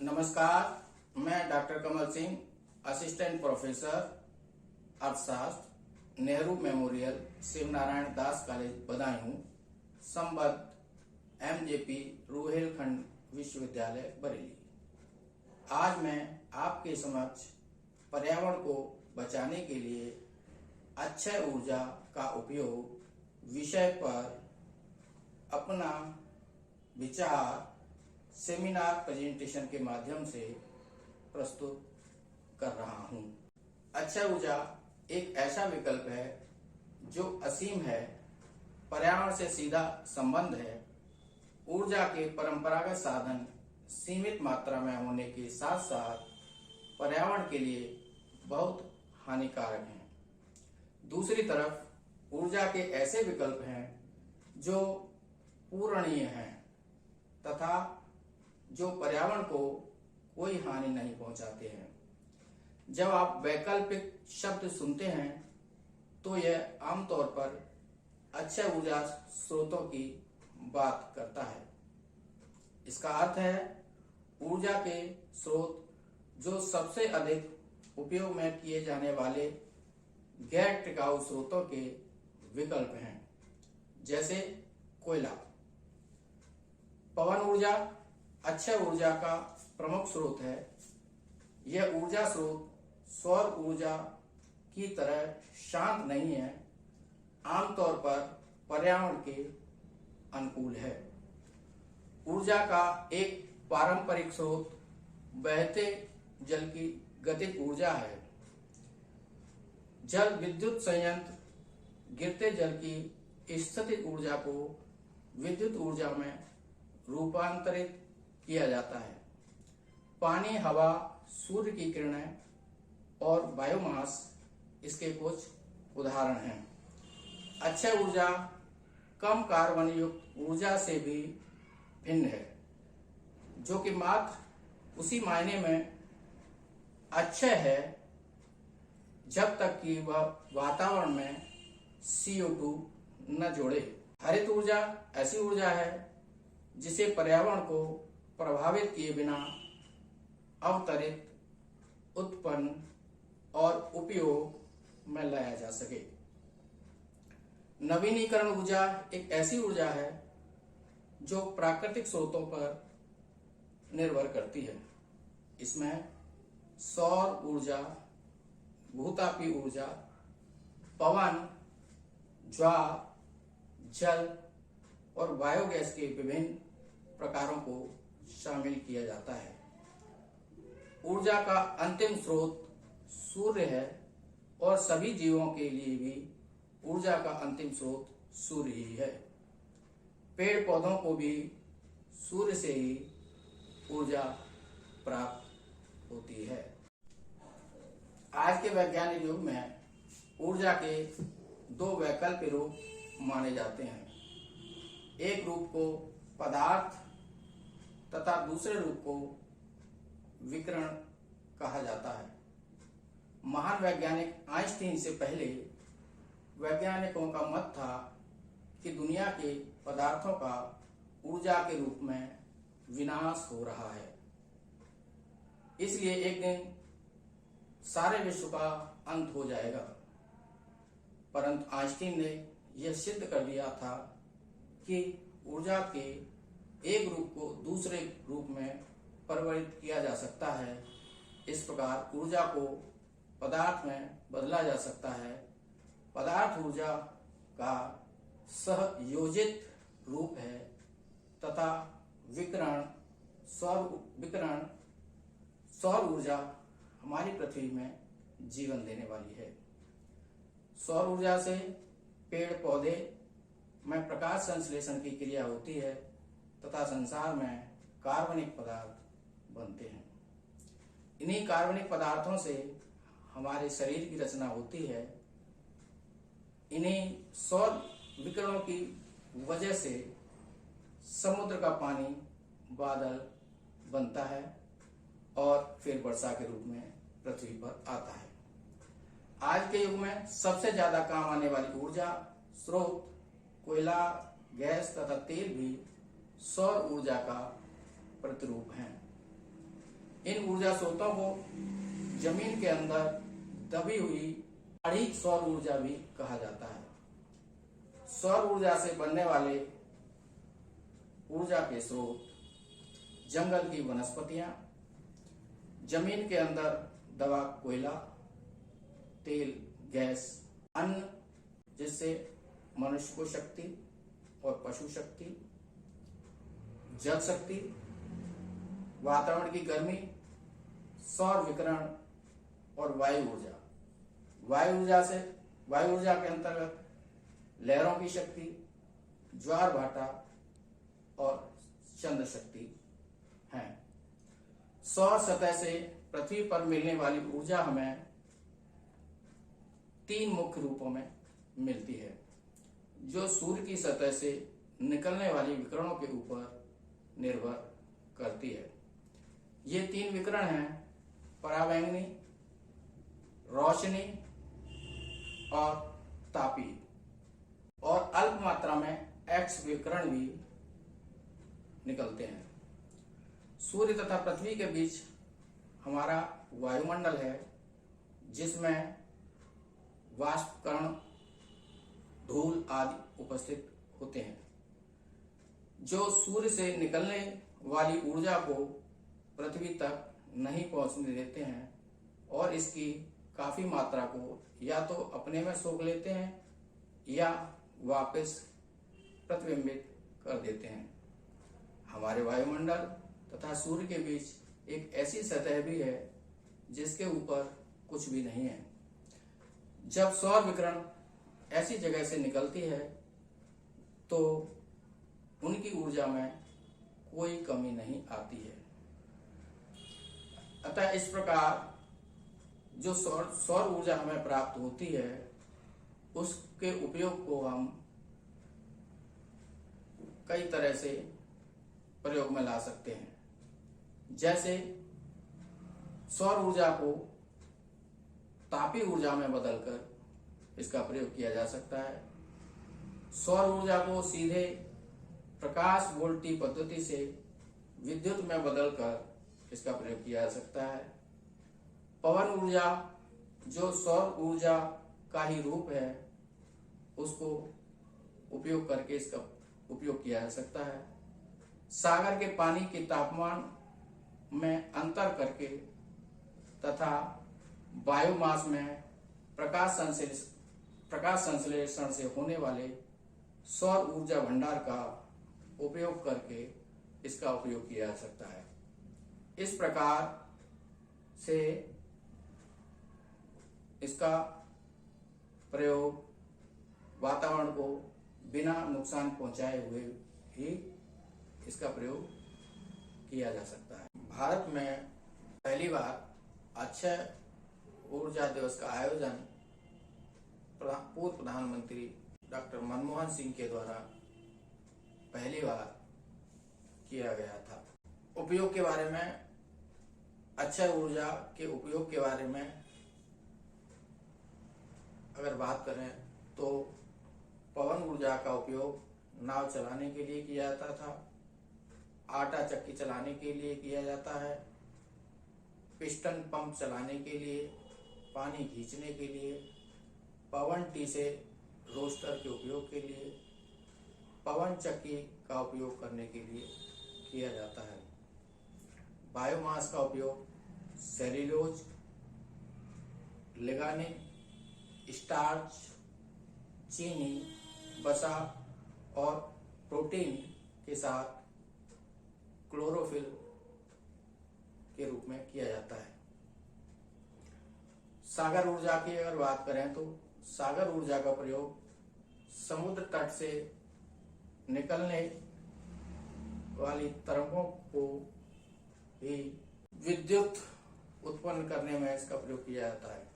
नमस्कार, मैं doctor Kamal Singh, assistant professor अर्थशास्त्र, नेहरू मेमोरियल शिवनारायण दास कॉलेज बदायूं, संबद्ध MJP रुहेलखंड विश्वविद्यालय बरेली। आज मैं आपके समक्ष पर्यावरण को बचाने के लिए अक्षय ऊर्जा का उपयोग विषय पर अपना विचार सेमिनार प्रेजेंटेशन के माध्यम से प्रस्तुत कर रहा हूं। अक्षय ऊर्जा एक ऐसा विकल्प है जो असीम है, पर्यावरण से सीधा संबंध है। ऊर्जा के परंपरागत साधन सीमित मात्रा में होने के साथ साथ पर्यावरण के लिए बहुत हानिकारक हैं। दूसरी तरफ ऊर्जा के ऐसे विकल्प हैं जो पूरणीय हैं तथा जो पर्यावरण को कोई हानि नहीं पहुंचाते हैं। जब आप वैकल्पिक शब्द सुनते हैं तो यह आमतौर पर अक्षय ऊर्जा स्रोतों की बात करता है। इसका अर्थ है ऊर्जा के स्रोत जो सबसे अधिक उपयोग में किए जाने वाले गैर टिकाऊ स्रोतों के विकल्प हैं, जैसे कोयला। पवन ऊर्जा अक्षय ऊर्जा का प्रमुख स्रोत है। यह ऊर्जा स्रोत सौर ऊर्जा की तरह शांत नहीं है, आमतौर पर पर्यावरण के अनुकूल है। ऊर्जा का एक पारंपरिक स्रोत बहते जल की गतिज ऊर्जा है। जल विद्युत संयंत्र गिरते जल की स्थितिज ऊर्जा को विद्युत ऊर्जा में रूपांतरित किया जाता है। पानी, हवा, सूर्य की किरणें और बायोमास इसके कुछ उदाहरण हैं। अक्षय ऊर्जा कम कार्बन युक्त ऊर्जा से भी भिन्न है, जो कि मात्र उसी मायने में अक्षय है जब तक कि वह वातावरण में CO2 न जोड़े। हरित ऊर्जा ऐसी ऊर्जा है जिसे पर्यावरण को प्रभावित किए बिना अवतरित, उत्पन्न और उपयोग में लाया जा सके। नवीनीकरण ऊर्जा एक ऐसी ऊर्जा है जो प्राकृतिक स्रोतों पर निर्भर करती है। इसमें सौर ऊर्जा, भूतापीय ऊर्जा, पवन, ज्वार, जल और बायोगैस के विभिन्न प्रकारों को शामिल किया जाता है। ऊर्जा का अंतिम स्रोत सूर्य है और सभी जीवों के लिए भी ऊर्जा का अंतिम स्रोत सूर्य ही है। पेड़ पौधों को भी सूर्य से ही ऊर्जा प्राप्त होती है। आज के वैज्ञानिक युग में ऊर्जा के दो वैकल्पिक रूप माने जाते हैं। एक रूप को पदार्थ तथा दूसरे रूप को विकिरण कहा जाता है। महान वैज्ञानिक आइंस्टीन से पहले वैज्ञानिकों का मत था कि दुनिया के पदार्थों का ऊर्जा के रूप में विनाश हो रहा है, इसलिए एक दिन सारे विश्व का अंत हो जाएगा। परंतु आइंस्टीन ने यह सिद्ध कर दिया था कि ऊर्जा के एक रूप को दूसरे रूप में परिवर्तित किया जा सकता है। इस प्रकार ऊर्जा को पदार्थ में बदला जा सकता है। पदार्थ ऊर्जा का सहयोजित रूप है तथा विकिरण सौर ऊर्जा हमारी पृथ्वी में जीवन देने वाली है। सौर ऊर्जा से पेड़ पौधे में प्रकाश संश्लेषण की क्रिया होती है तथा संसार में कार्बनिक पदार्थ बनते हैं। इन्हीं कार्बनिक पदार्थों से हमारे शरीर की रचना होती है। इन्हीं सौर विकिरणों की वजह से समुद्र का पानी बादल बनता है और फिर वर्षा के रूप में पृथ्वी पर आता है। आज के युग में सबसे ज्यादा काम आने वाली ऊर्जा स्रोत कोयला, गैस तथा तेल भी सौर ऊर्जा का प्रतिरूप हैं। इन ऊर्जा स्रोतों को जमीन के अंदर दबी हुई अड़ीक सौर ऊर्जा भी कहा जाता है। सौर ऊर्जा से बनने वाले ऊर्जा के स्रोत जंगल की वनस्पतियां, जमीन के अंदर दबा कोयला, तेल, गैस, अन्न जिससे मनुष्य को शक्ति और पशु शक्ति, जल शक्ति, वातावरण की गर्मी, सौर विकिरण और वायु ऊर्जा। वायु ऊर्जा के अंतर्गत लहरों की शक्ति, ज्वार भाटा और चंद्र शक्ति है। सौर सतह से पृथ्वी पर मिलने वाली ऊर्जा हमें 3 मुख्य रूपों में मिलती है, जो सूर्य की सतह से निकलने वाली विकिरणों के ऊपर निर्भर करती है। ये 3 विकिरण हैं पराबैंगनी, रोशनी और तापीय, और अल्प मात्रा में एक्स विकिरण भी निकलते हैं। सूर्य तथा पृथ्वी के बीच हमारा वायुमंडल है, जिसमें वाष्प कण, धूल आदि उपस्थित होते हैं, जो सूर्य से निकलने वाली ऊर्जा को पृथ्वी तक नहीं पहुंचने देते हैं और इसकी काफी मात्रा को या तो अपने में सोख लेते हैं या वापस प्रतिबिंबित कर देते हैं। हमारे वायुमंडल तथा सूर्य के बीच एक ऐसी सतह भी है जिसके ऊपर कुछ भी नहीं है। जब सौर विकिरण ऐसी जगह से निकलती है तो उनकी ऊर्जा में कोई कमी नहीं आती है। अतः इस प्रकार जो सौर ऊर्जा हमें प्राप्त होती है, उसके उपयोग को हम कई तरह से प्रयोग में ला सकते हैं। जैसे सौर ऊर्जा को तापीय ऊर्जा में बदलकर इसका प्रयोग किया जा सकता है। सौर ऊर्जा को सीधे प्रकाश वोल्टी पद्धति से विद्युत में बदलकर इसका प्रयोग किया जा सकता है। पवन ऊर्जा जो सौर ऊर्जा का ही रूप है, उसको उपयोग करके इसका उपयोग किया जा सकता है। सागर के पानी के तापमान में अंतर करके तथा बायोमास में प्रकाश संश्लेषण से होने वाले सौर ऊर्जा भंडार का उपयोग करके इसका उपयोग किया जा सकता है। इस प्रकार से इसका प्रयोग वातावरण को बिना नुकसान पहुंचाए हुए ही इसका प्रयोग किया जा सकता है। भारत में पहली बार अक्षय ऊर्जा दिवस का आयोजन पूर्व प्रधानमंत्री डॉक्टर मनमोहन सिंह के द्वारा पहली बार किया गया था। उपयोग के बारे में, अक्षय ऊर्जा के उपयोग के बारे में अगर बात करें तो पवन ऊर्जा का उपयोग नाव चलाने के लिए किया जाता था, आटा चक्की चलाने के लिए किया जाता है, पिस्टन पंप चलाने के लिए, पानी खींचने के लिए, पवन टी से रोस्टर के उपयोग के लिए, पवन चक्की का उपयोग करने के लिए किया जाता है। बायोमास का उपयोग सेल्यूलोज, लिग्निन, स्टार्च, चीनी, वसा और प्रोटीन के साथ क्लोरोफिल के रूप में किया जाता है। सागर ऊर्जा की अगर बात करें तो सागर ऊर्जा का प्रयोग समुद्र तट से निकलने वाली तरंगों को ही विद्युत उत्पन्न करने में इसका प्रयोग किया जाता है।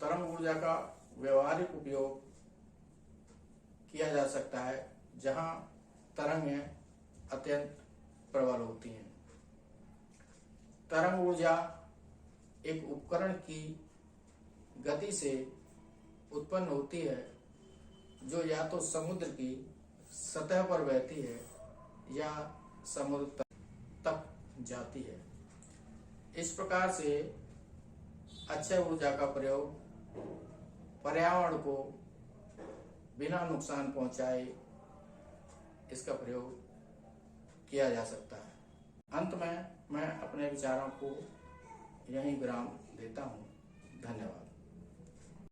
तरंग ऊर्जा का व्यवहारिक उपयोग किया जा सकता है जहां तरंगें अत्यंत प्रबल होती हैं। तरंग ऊर्जा एक उपकरण की गति से उत्पन्न होती है जो या तो समुद्र की सतह पर बहती है या समुद्र तक जाती है। इस प्रकार से अक्षय ऊर्जा का प्रयोग पर्यावरण को बिना नुकसान पहुंचाए इसका प्रयोग किया जा सकता है। अंत में मैं अपने विचारों को यहीं विराम देता हूं। धन्यवाद।